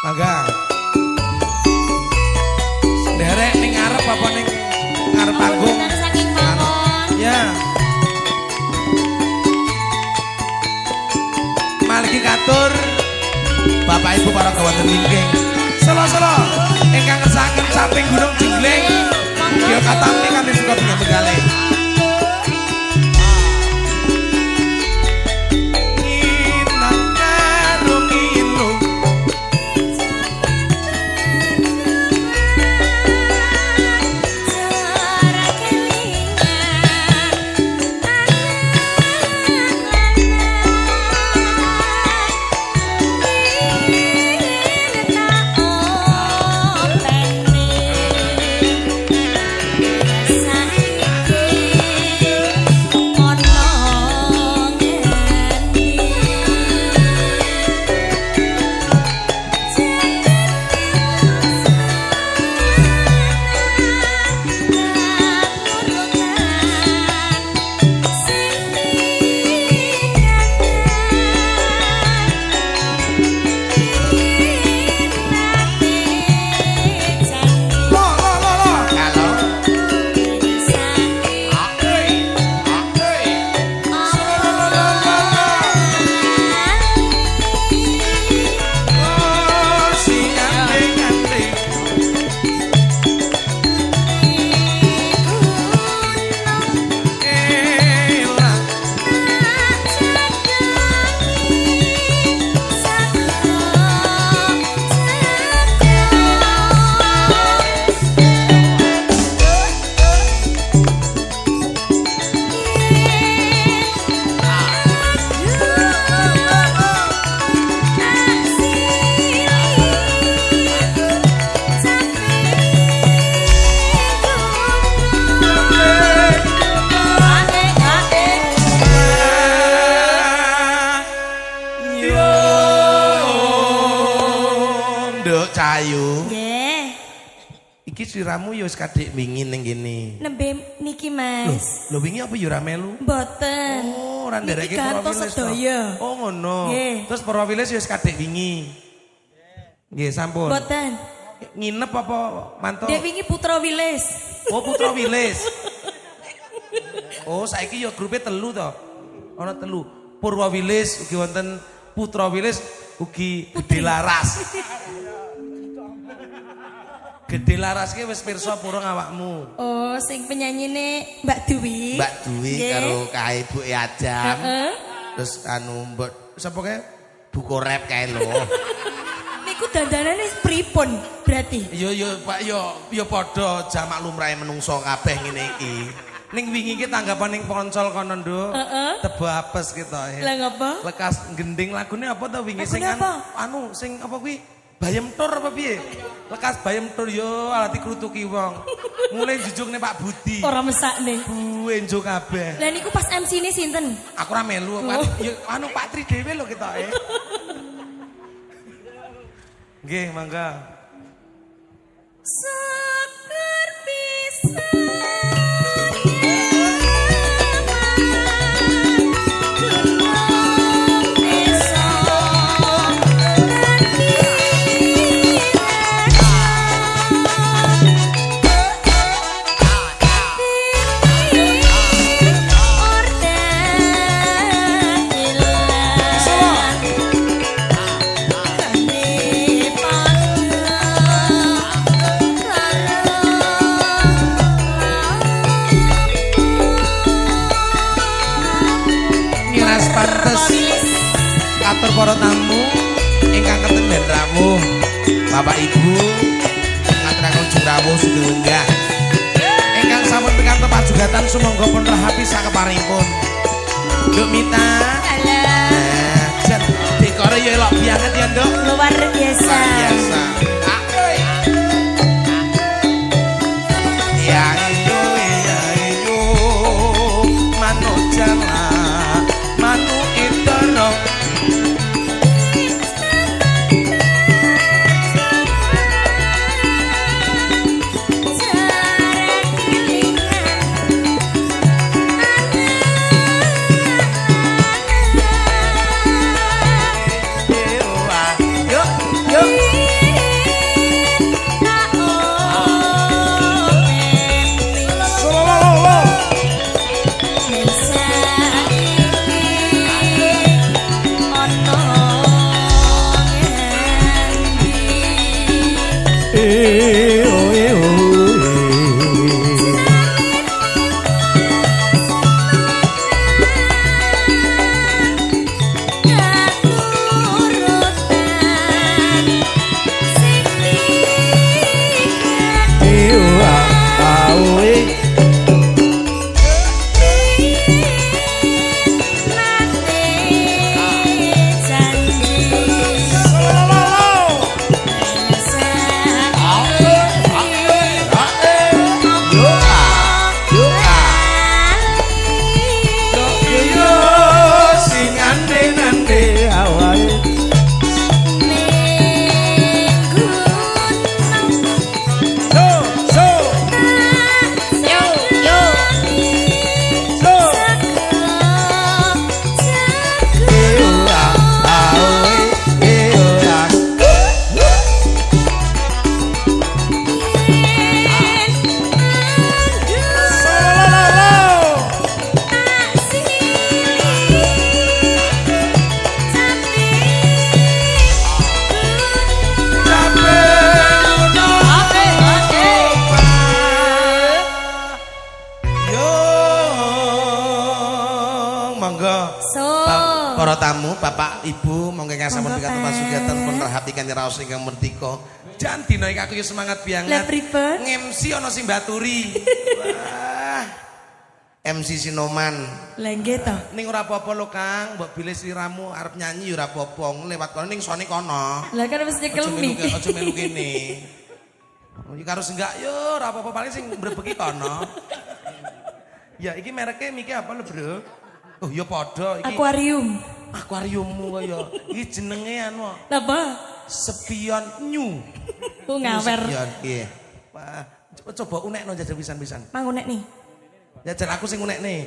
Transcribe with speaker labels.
Speaker 1: Mangga. Derek ning ngarep apa ning ngarep panggung? Ya. Maliki katur Bapak Ibu para kawanten wingking. Selo-selo ingkang ngersaken samping Gunung Jenggleng. Mugia katampi kami suka punya Benggalih. Cahayu.
Speaker 2: Nggih.
Speaker 1: Iki siramu ya wis kadhik wingi ning kene.
Speaker 2: Nembe niki, Mas.
Speaker 1: Lho wingi apa ya ora melu?
Speaker 2: Mboten.
Speaker 1: Oh, ora ndereke
Speaker 2: Gantos
Speaker 1: Purwawilis.
Speaker 2: sedaya.
Speaker 1: Oh, ngono.
Speaker 2: Nggih.
Speaker 1: Terus Purwawilis ya wis kadhik wingi. Nggih, sampun.
Speaker 2: Mboten.
Speaker 1: Nginep apa mantu?
Speaker 2: Dek wingi Putra Wilis.
Speaker 1: Oh, Putra Wilis. Oh, saiki ya grupe telu to. Ana telu. Purwawilis ugi wonten Putra Wilis ugi Gede Laras. Gede Laras ki wis pirsa purung awakmu.
Speaker 2: Oh, sing penyanyine Mbak Dwi.
Speaker 1: Mbak Dwi karo kae Bu Adam. Terus anu mbok sapa kae? Bu Korep kae lho.
Speaker 2: Niku dandanane pripun berarti?
Speaker 1: Yo Pak yo padha jamak lumrahe menungso kabeh ngene iki. Ning wingi ki tanggapan ning Poncol kono nduk. Tebo apes kita.
Speaker 2: Lah ngapa?
Speaker 1: Lekas gending lagune apa to wingi sing anu sing apa kuwi? Bayem tur apa piye? Lekas bayem tur yo alati krutuki wong. Mulai jujugne Pak Budi.
Speaker 2: Ora mesakne.
Speaker 1: Enjo kabeh.
Speaker 2: Lah niku pas MC-ne sinten?
Speaker 1: Aku ora melu yo anu Pak Tri dhewe lho ketoke. Nggih, mangga.
Speaker 2: Seger bisa.
Speaker 1: Atur para tamu ingkang keten ben rawuh Bapak Ibu ngaturaken jurawuh sedaya ingkang sampun pikantuk pajugatan sumangga pun rahapi sakeparipun. Nduk Mita.
Speaker 2: Halo.
Speaker 1: Jan dekore ya elok banget ya, Nduk.
Speaker 2: Luar biasa.
Speaker 1: Luar biasa. Ya iyo manuk jala manuk itoro. Para tamu, Bapak, Ibu, monggo ingkang sampun pikantuk pasugatan pun rahatikan raos ingkang merdeka. Jan dina iki aku yo semangat banget.
Speaker 2: Lah pripun?
Speaker 1: MC ana sing baturi. Wah. MC Sinoman.
Speaker 2: Lah nggih to.
Speaker 1: Ning ora apa-apa lho, Kang. Mbok bilih sliramu arep nyanyi yo ora apa-apa. Lewat kono ning sone kono.
Speaker 2: Lah kan wis nyekel mi.
Speaker 1: Aja melu kene. Iki karo senggak yo ora apa-apa paling sing mbrebeki kono. Ya iki mereknya miki apa lho, Bro? Oh ya padha iki.
Speaker 2: Akuarium.
Speaker 1: Akuariummu kaya. Iki jenenge anu.
Speaker 2: Napa?
Speaker 1: Spion New.
Speaker 2: Ku ngawer.
Speaker 1: Spion nggih. Wah, coba unekno jajal pisan-pisan.
Speaker 2: Mang unek nih.
Speaker 1: Jajal aku sing unekne.